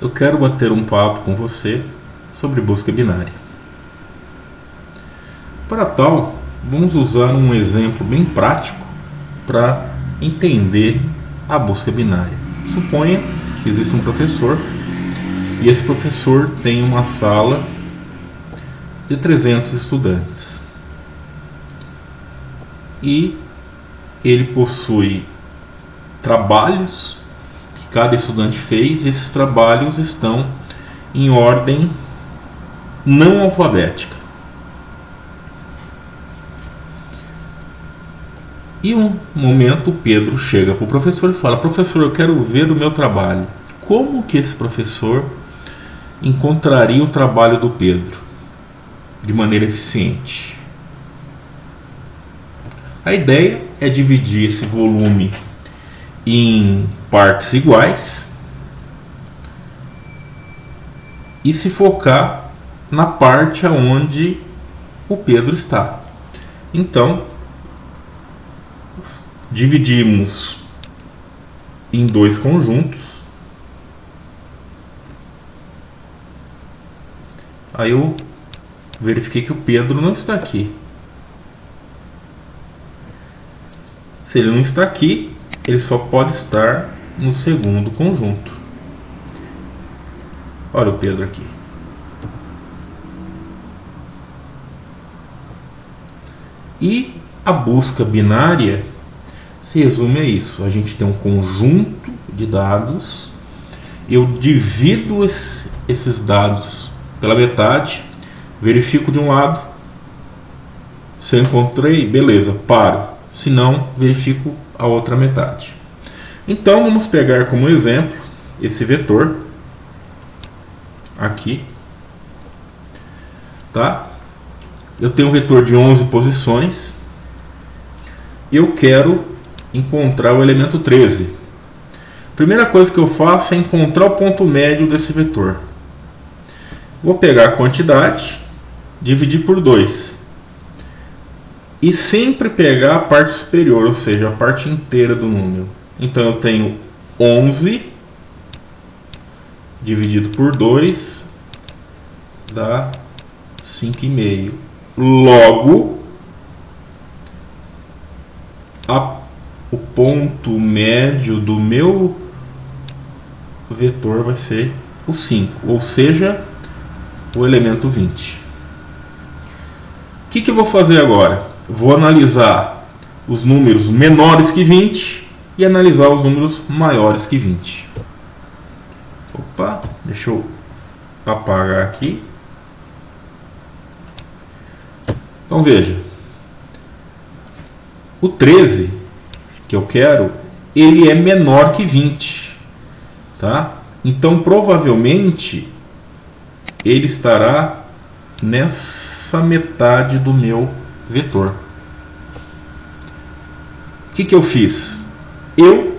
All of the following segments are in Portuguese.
eu quero bater um papo com você sobre busca binária. Para tal, vamos usar um exemplo bem prático para entender a busca binária. Suponha que existe um professor e esse professor tem uma sala de 300 estudantes e ele possui trabalhos que cada estudante fez, e esses trabalhos estão em ordem não alfabética. E um momento o Pedro chega para o professor e fala: professor, eu quero ver o meu trabalho. Como que esse professor encontraria o trabalho do Pedro de maneira eficiente? A ideia é dividir esse volume em partes iguais e se focar na parte onde o Pedro está. Então, dividimos em dois conjuntos. Aí eu verifiquei que o Pedro não está aqui. Se ele não está aqui, ele só pode estar no segundo conjunto. Olha o Pedro aqui. E a busca binária se resume a isso. A gente tem um conjunto de dados, eu divido esses dados pela metade, verifico de um lado, se eu encontrei, beleza, paro. Se não, verifico a outra metade. Então vamos pegar como exemplo esse vetor aqui, tá? Eu tenho um vetor de 11 posições. Eu quero encontrar o elemento 13. Primeira coisa que eu faço é encontrar o ponto médio desse vetor. Vou pegar a quantidade, dividir por 2. E sempre pegar a parte superior, ou seja, a parte inteira do número. Então eu tenho 11 dividido por 2 dá 5,5. Logo, o ponto médio do meu vetor vai ser o 5, ou seja, o elemento 20. O que eu vou fazer agora? Vou analisar os números menores que 20 e analisar os números maiores que 20. Opa, deixa eu apagar aqui. Então veja, o 13 que eu quero, ele é menor que 20, tá? Então provavelmente ele estará nessa metade do meu vetor. O que eu fiz? Eu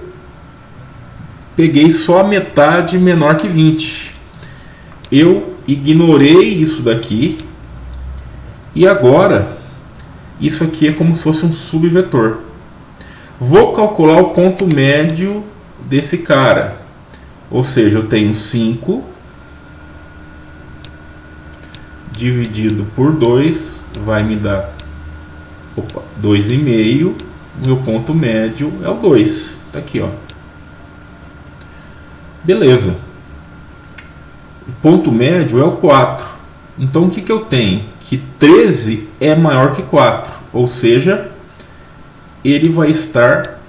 peguei só a metade menor que 20. Eu ignorei isso daqui e agora isso aqui é como se fosse um subvetor. Vou calcular o ponto médio desse cara. Ou seja, eu tenho 5 dividido por 2 vai me dar 2,5. Meu ponto médio é o 2. Está aqui, ó. Beleza. O ponto médio é o 4. Então o que eu tenho? Que 13 é maior que 4. Ou seja, ele vai estar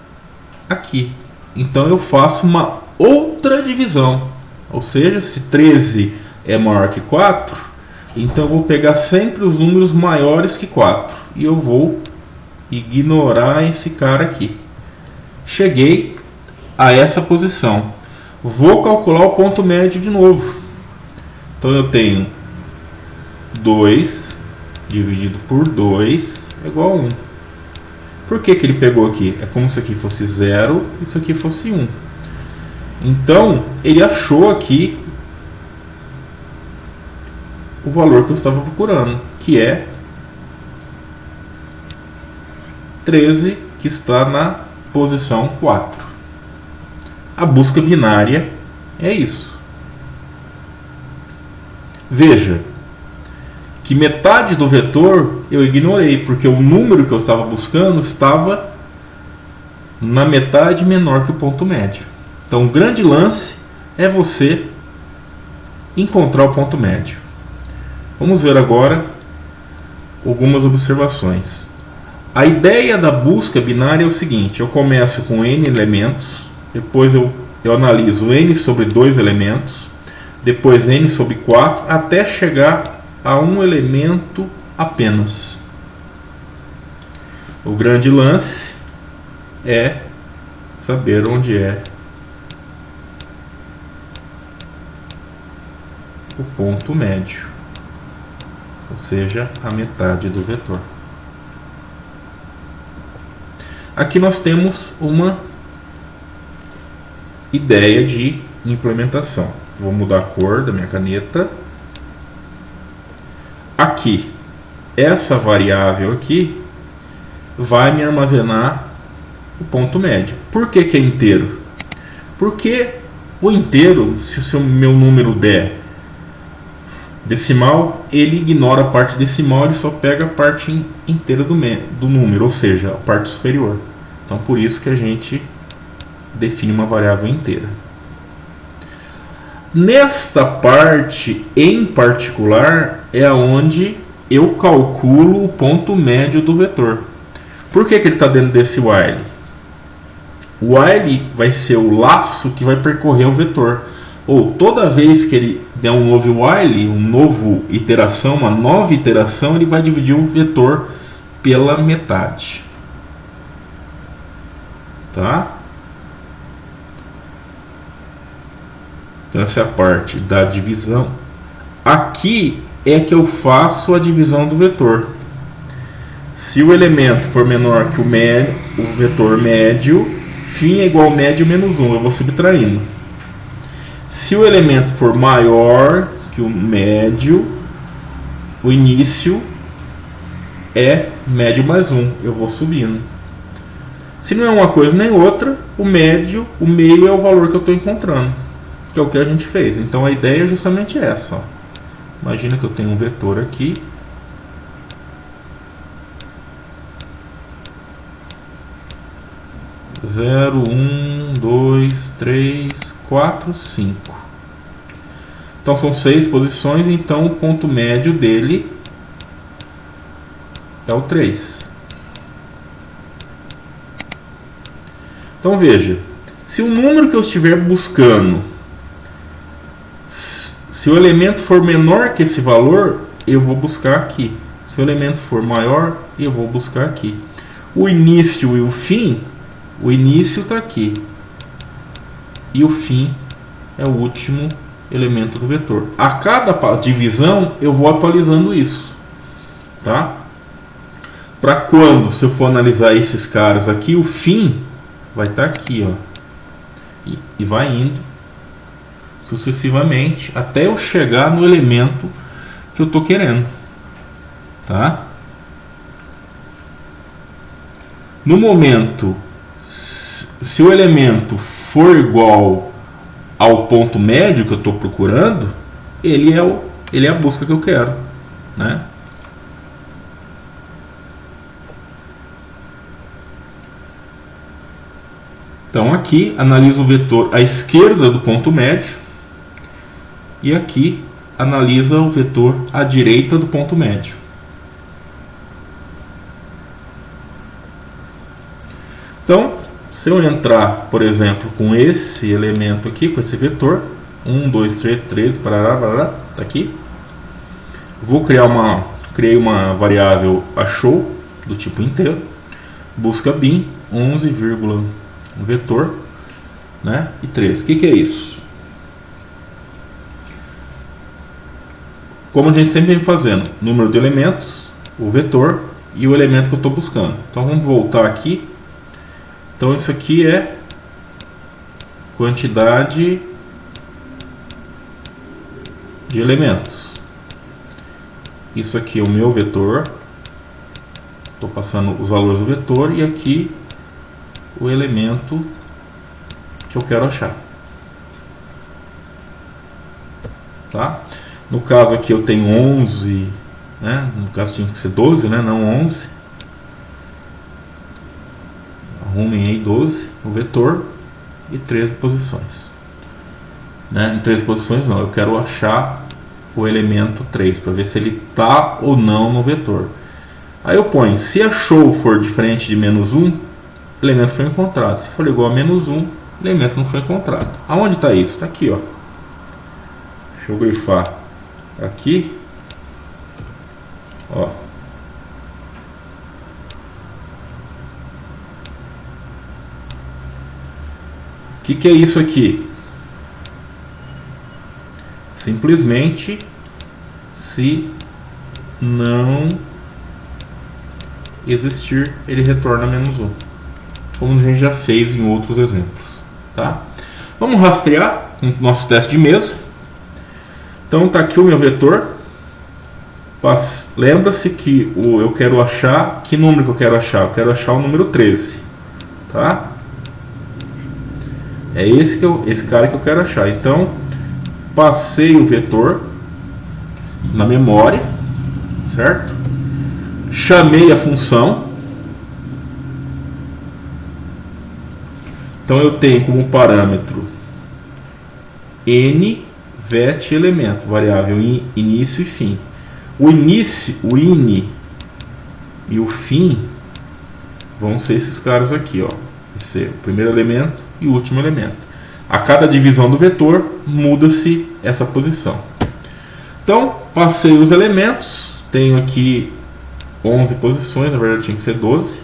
aqui. Então eu faço uma outra divisão. Ou seja, se 13 é maior que 4, então eu vou pegar sempre os números maiores que 4. E eu vou ignorar esse cara aqui. Cheguei a essa posição. Vou calcular o ponto médio de novo. Então eu tenho 2 dividido por 2 é igual a 1. Por que ele pegou aqui? É como se aqui fosse 0 e isso aqui fosse 1. Então ele achou aqui o valor que eu estava procurando, que é 13, que está na posição 4. A busca binária é isso. Veja que metade do vetor eu ignorei, porque o número que eu estava buscando estava na metade menor que o ponto médio. Então o grande lance é você encontrar o ponto médio. Vamos ver agora algumas observações. A ideia da busca binária é o seguinte: eu começo com n elementos, depois eu analiso n sobre 2 elementos, depois n sobre 4, até chegar a um elemento apenas. O grande lance é saber onde é o ponto médio, ou seja, a metade do vetor. Aqui nós temos uma ideia de implementação. Vou mudar a cor da minha caneta. Aqui, essa variável aqui vai me armazenar o ponto médio. Por que que é inteiro? Porque o inteiro, se o meu número der decimal, ele ignora a parte decimal, ele só pega a parte inteira do número, ou seja, a parte superior. Então, por isso que a gente define uma variável inteira. Nesta parte em particular é onde eu calculo o ponto médio do vetor. Por que que ele está dentro desse while? O while vai ser o laço que vai percorrer o vetor. Ou toda vez que ele der um novo while, uma nova iteração, ele vai dividir o vetor pela metade. Tá? Então essa é a parte da divisão. Aqui é que eu faço a divisão do vetor. Se o elemento for menor que o vetor médio, φ é igual a médio menos 1, eu vou subtraindo. Se o elemento for maior que o médio, o início é médio mais 1, eu vou subindo. Se não é uma coisa nem outra, o meio é o valor que eu estou encontrando, que é o que a gente fez. Então a ideia é justamente essa. Ó. Imagina que eu tenho um vetor aqui. Zero, 1, 2, 3, 4, 5. Então são 6 posições, então o ponto médio dele é o 3. Então veja, se o número que eu estiver buscando, se o elemento for menor que esse valor, eu vou buscar aqui. Se o elemento for maior, eu vou buscar aqui. O início e o fim, o início está aqui. E o fim é o último elemento do vetor. A cada divisão, eu vou atualizando isso. Tá? Para quando, se eu for analisar esses caras aqui, o fim vai estar aqui. Ó, e vai indo sucessivamente até eu chegar no elemento que eu estou querendo. Tá? No momento, se o elemento for igual ao ponto médio que eu estou procurando, ele é a busca que eu quero, né? Então aqui analiso o vetor à esquerda do ponto médio e aqui analisa o vetor à direita do ponto médio. Então, se eu entrar, por exemplo, com esse elemento aqui, com esse vetor, 1, 2, 3, 3, parará, tá aqui. Criei uma variável achou, do tipo inteiro, busca bin, 11, vetor, né, e 3. O que é isso? Como a gente sempre vem fazendo, número de elementos, o vetor e o elemento que eu estou buscando. Então vamos voltar aqui. Então isso aqui é quantidade de elementos. Isso aqui é o meu vetor. Estou passando os valores do vetor e aqui o elemento que eu quero achar. Tá? No caso aqui eu tenho 11, né? No caso tinha que ser 12, né? Não 11. Arrumem aí 12, o vetor, e 13 posições. Né? Em 13 posições não, eu quero achar o elemento 3, para ver se ele está ou não no vetor. Aí eu ponho, se a show for diferente de menos 1, o elemento foi encontrado. Se for igual a menos 1, o elemento não foi encontrado. Aonde está isso? Está aqui, ó. Deixa eu grifar aqui. Ó. O que é isso aqui? Simplesmente se não existir, ele retorna menos 1. Como a gente já fez em outros exemplos. Tá? Vamos rastrear com o nosso teste de mesa. Então está aqui o meu vetor. Lembra-se que eu quero achar... Que número que eu quero achar? Eu quero achar o número 13. Tá? É esse cara que eu quero achar. Então, passei o vetor na memória, certo? Chamei a função. Então eu tenho como parâmetro n vet elemento, variável início e fim. O início, o ini e o fim vão ser esses caras aqui, ó. Vai ser o primeiro elemento e o último elemento. A cada divisão do vetor muda-se essa posição. Então, passei os elementos, tenho aqui 11 posições, na verdade tinha que ser 12.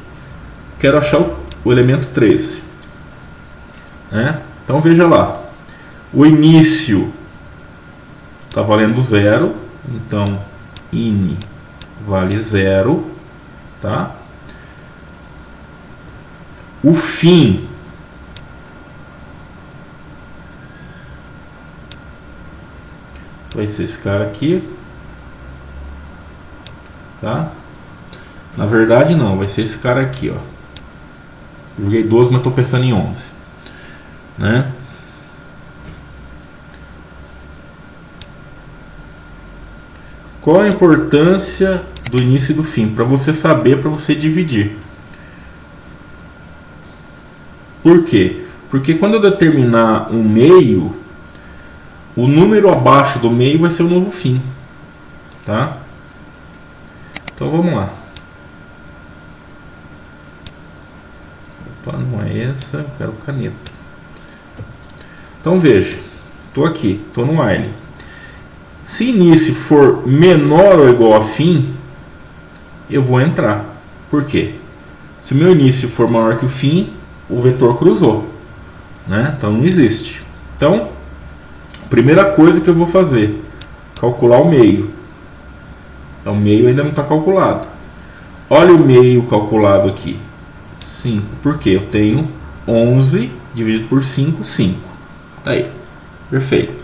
Quero achar o elemento 13. Né? Então veja lá, o início está valendo 0, então ini vale 0, tá? O fim vai ser esse cara aqui, tá? Na verdade não, vai ser esse cara aqui, ó. Joguei 12, mas estou pensando em 11, né? Qual a importância do início e do fim? Para você saber, para você dividir. Por quê? Porque quando eu determinar um meio, o número abaixo do meio vai ser o novo fim, tá? Então vamos lá. Opa, não é essa, eu quero caneta. Então veja, estou aqui, estou no while. Se início for menor ou igual a fim, eu vou entrar. Por quê? Se o meu início for maior que o fim, o vetor cruzou, né? Então não existe. Então, primeira coisa que eu vou fazer, calcular o meio. Então, o meio ainda não está calculado. Olha o meio calculado aqui. 5. Por quê? Eu tenho 11 dividido por 5, 5. Tá aí. Perfeito.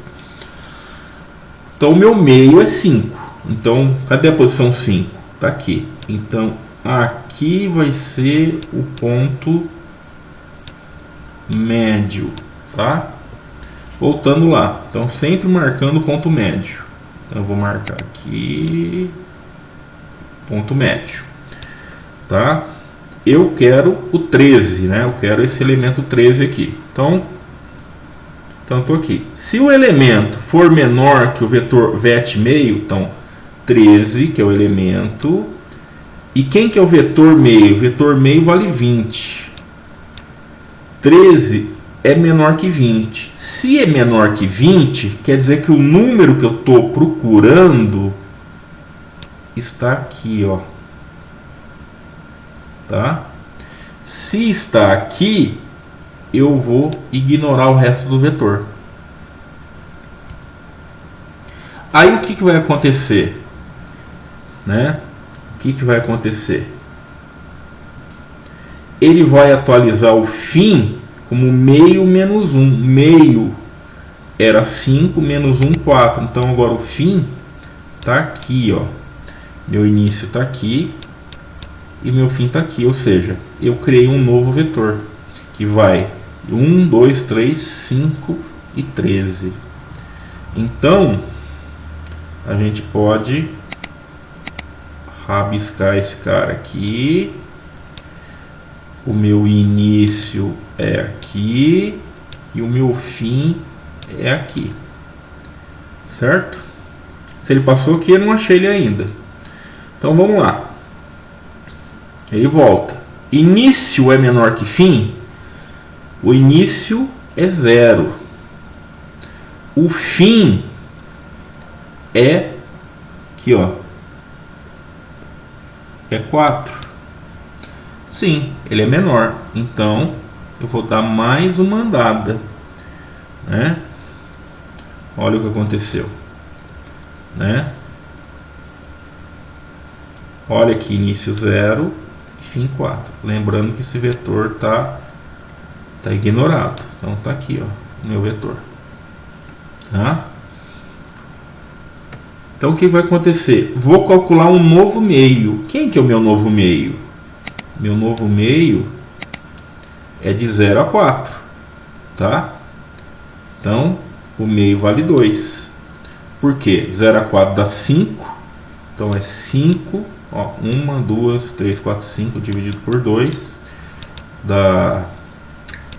Então, o meu meio é 5. Então, cadê a posição 5? Está aqui. Então, aqui vai ser o ponto médio, tá? Voltando lá. Então, sempre marcando o ponto médio. Então, eu vou marcar aqui ponto médio, tá? Eu quero o 13, né? Eu quero esse elemento 13 aqui. Então estou aqui. Se o elemento for menor que o vetor vet meio, então 13, que é o elemento. E quem que é o vetor meio? O vetor meio vale 20. 13 é menor que 20. Se é menor que 20, quer dizer que o número que eu estou procurando está aqui, ó. Tá? Se está aqui, eu vou ignorar o resto do vetor. Aí o que vai acontecer? Né? O que vai acontecer? Ele vai atualizar o fim como meio menos 1. Meio era 5, menos 1, 4. Então agora o fim está aqui, ó. Meu início está aqui e meu fim está aqui. Ou seja, eu criei um novo vetor que vai 1, 2, 3, 5 e 13. Então, a gente pode rabiscar esse cara aqui. O meu início é aqui e o meu fim é aqui, certo? Se ele passou aqui, eu não achei ele ainda. Então vamos lá. Ele volta. Início é menor que fim? O início é 0. O fim é aqui, ó. É 4. Sim, ele é menor. Então eu vou dar mais uma andada, né? Olha o que aconteceu, né? Olha aqui, início 0, fim 4. Lembrando que esse vetor tá ignorado. Então tá aqui, ó, o meu vetor. Tá? Então o que vai acontecer? Vou calcular um novo meio. Quem que é o meu novo meio? Meu novo meio é de 0 a 4, tá? Então o meio vale 2. Por quê? 0 a 4 dá 5. Então é 5. Ó, 1, 2, 3, 4, 5 dividido por 2 dá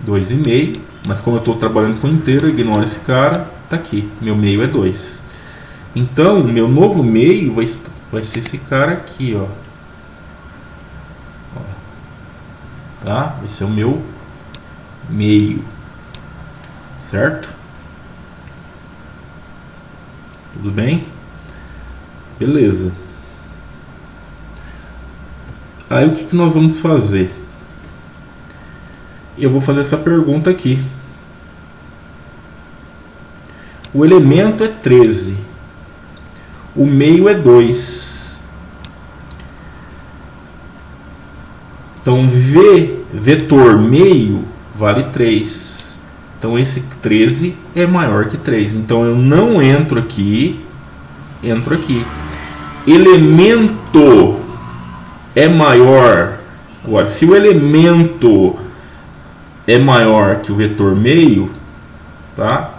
2,5. Mas como eu estou trabalhando com inteiro, ignora esse cara. Tá aqui, meu meio é 2. Então o meu novo meio vai ser esse cara aqui, ó. Tá? Vai ser o meu meio, certo? Tudo bem? Beleza. Aí o que nós vamos fazer? Eu vou fazer essa pergunta aqui. O elemento é 13. O meio é 2. Então vetor meio vale 3. Então esse 13 é maior que 3. Então eu não entro aqui, entro aqui. Elemento é maior. Agora, se o elemento é maior que o vetor meio, tá?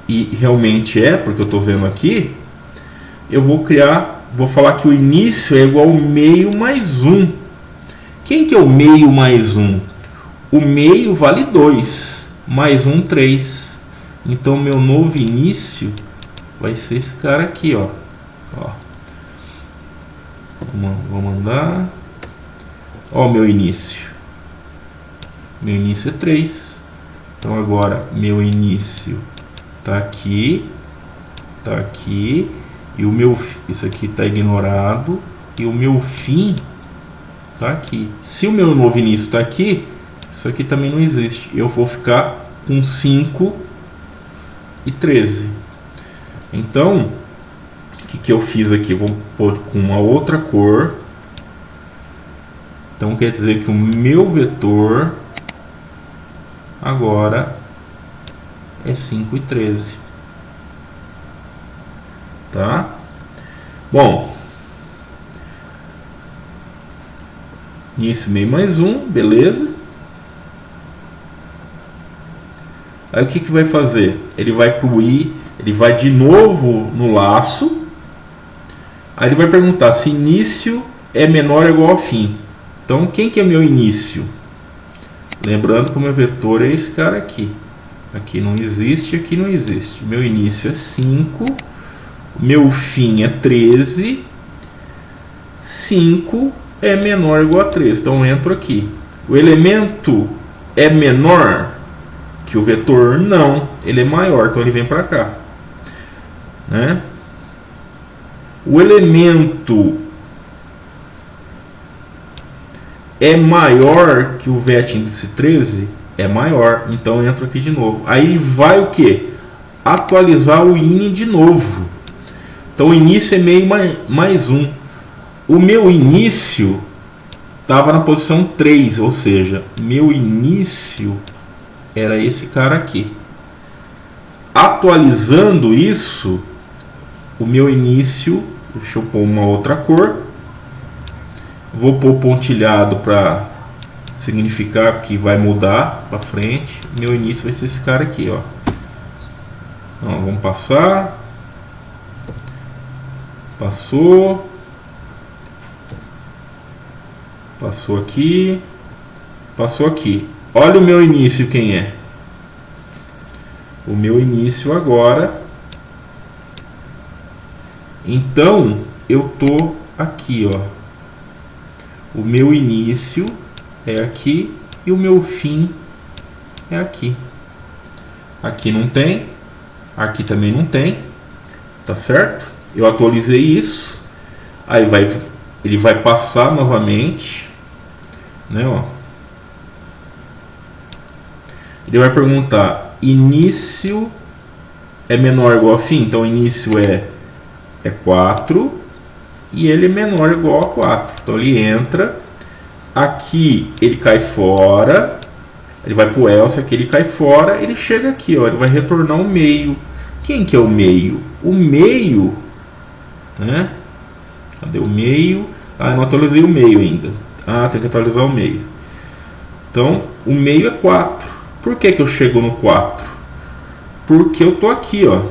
E realmente é, porque eu estou vendo aqui, eu vou falar que o início é igual ao meio mais 1. Quem que é o meio mais 1? O meio vale 2, mais 1, 3. Então meu novo início vai ser esse cara aqui, ó. Vou mandar. Ó, meu início. Meu início é 3. Então agora meu início tá aqui, e o meu, isso aqui tá ignorado, e o meu fim tá aqui. Se o meu novo início tá aqui, isso aqui também não existe. Eu vou ficar com 5 e 13. Então o que eu fiz aqui? Vou pôr com uma outra cor. Então quer dizer que o meu vetor agora é 5 e 13. Tá? Bom, início meio mais 1, beleza. Aí o que vai fazer? Ele vai ele vai de novo no laço. Aí ele vai perguntar se início é menor ou igual ao fim. Então quem que é meu início? Lembrando que o meu vetor é esse cara aqui. Aqui não existe, aqui não existe. Meu início é 5. Meu fim é 13. 5 é menor ou igual a 13. Então eu entro aqui. O elemento é menor que o vetor? Não. Ele é maior, então ele vem para cá. Né? O elemento é maior que o vet índice 13? É maior, então eu entro aqui de novo. Aí ele vai o que? Atualizar o ini de novo. Então o início é meio mais 1. O meu início estava na posição 3, ou seja, meu início era esse cara aqui. Atualizando isso, o meu início, deixa eu pôr uma outra cor. Vou pôr pontilhado para significar que vai mudar para frente. Meu início vai ser esse cara aqui, ó. Então, vamos passar. Passou. Passou aqui. Passou aqui. Olha o meu início, quem é? O meu início agora. Então, eu tô aqui, ó. O meu início é aqui e o meu fim é aqui. Aqui não tem. Aqui também não tem. Tá certo? Eu atualizei isso. Aí ele vai passar novamente, né, ó. Ele vai perguntar: início é menor ou igual a fim? Então início é 4 e ele é menor ou igual a 4. Então ele entra aqui, ele cai fora, ele vai para o else, aqui ele cai fora, ele chega aqui, ó, ele vai retornar o meio. Quem que é o meio? O meio, né? Cadê o meio? Ah, eu não atualizei o meio ainda. Ah, tem que atualizar o meio. Então, o meio é 4. Por que que eu chego no 4? Porque eu tô aqui, ó.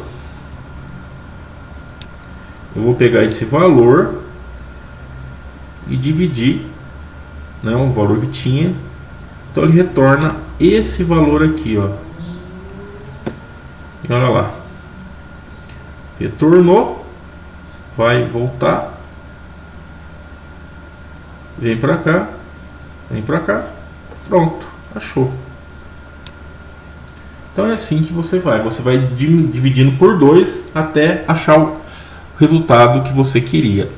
Eu vou pegar esse valor e dividir, né, o valor que tinha. Então ele retorna esse valor aqui, ó. E olha lá. Retornou. Vai voltar. Vem para cá. Vem para cá. Pronto. Achou. Então é assim que você vai dividindo por 2 até achar o resultado que você queria.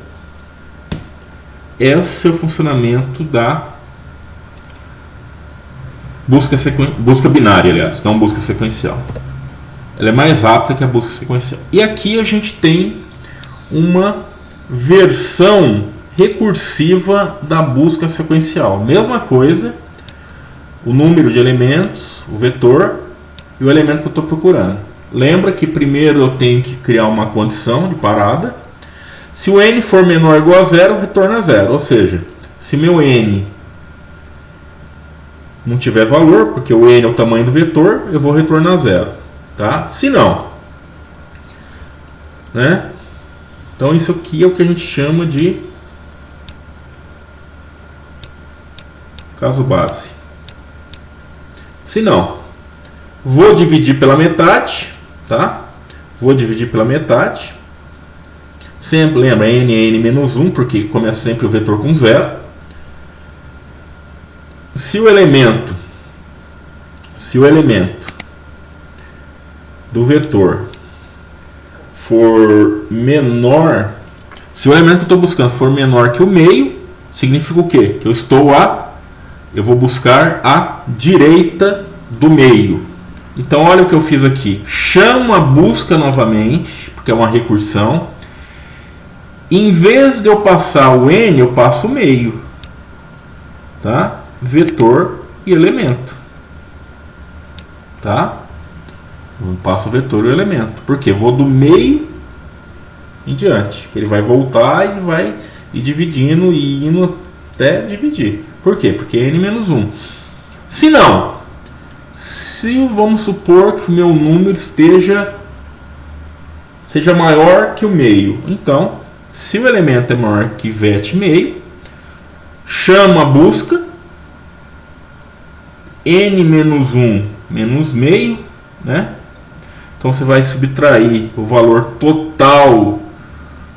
Esse é o funcionamento da busca binária, aliás, não busca sequencial. Ela é mais rápida que a busca sequencial. E aqui a gente tem uma versão recursiva da busca sequencial. Mesma coisa, o número de elementos, o vetor e o elemento que eu estou procurando. Lembra que primeiro eu tenho que criar uma condição de parada. Se o n for menor ou igual a 0, retorna 0. Ou seja, se meu n não tiver valor, porque o n é o tamanho do vetor, eu vou retornar 0. Tá? Se não, né? Então isso aqui é o que a gente chama de caso base. Se não, vou dividir pela metade, tá? Vou dividir pela metade. Sempre lembra, n é n menos 1, porque começa sempre o vetor com 0. Se o elemento do vetor for menor, se o elemento que eu estou buscando for menor que o meio, significa o quê? Que eu vou buscar a direita do meio. Então olha o que eu fiz aqui. Chamo a busca novamente, porque é uma recursão. Em vez de eu passar o n, eu passo o meio. Tá? Vetor e elemento. Tá? Eu passo o vetor e o elemento. Porque eu vou do meio em diante. Ele vai voltar e vai ir dividindo e indo até dividir. Por quê? Porque é n menos 1. Se não, se vamos supor que o meu número seja maior que o meio. Então, se o elemento é maior que vet meio, chama a busca, n menos 1 menos meio, né? Então você vai subtrair o valor total,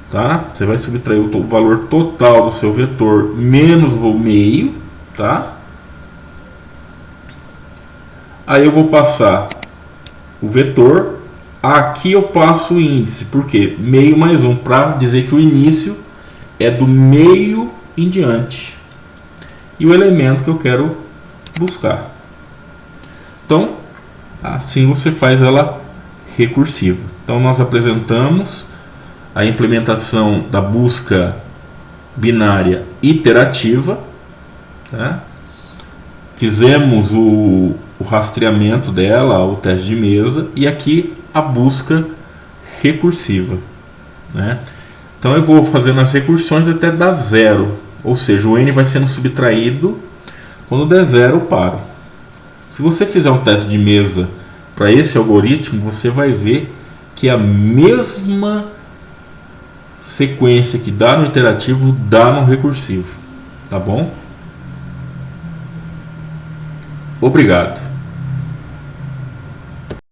tá? Você vai subtrair o valor total do seu vetor menos o meio, tá? Aí eu vou passar o vetor. Aqui eu passo o índice, porque meio mais 1, para dizer que o início é do meio em diante. E o elemento que eu quero buscar. Então, assim você faz ela recursiva. Então nós apresentamos a implementação da busca binária iterativa, tá? Fizemos o rastreamento dela, o teste de mesa, e aqui a busca recursiva, né? Então eu vou fazendo as recursões até dar 0, ou seja, o n vai sendo subtraído. Quando der 0 eu paro. Se você fizer um teste de mesa para esse algoritmo, você vai ver que é a mesma sequência que dá no iterativo dá no recursivo, tá bom? Obrigado.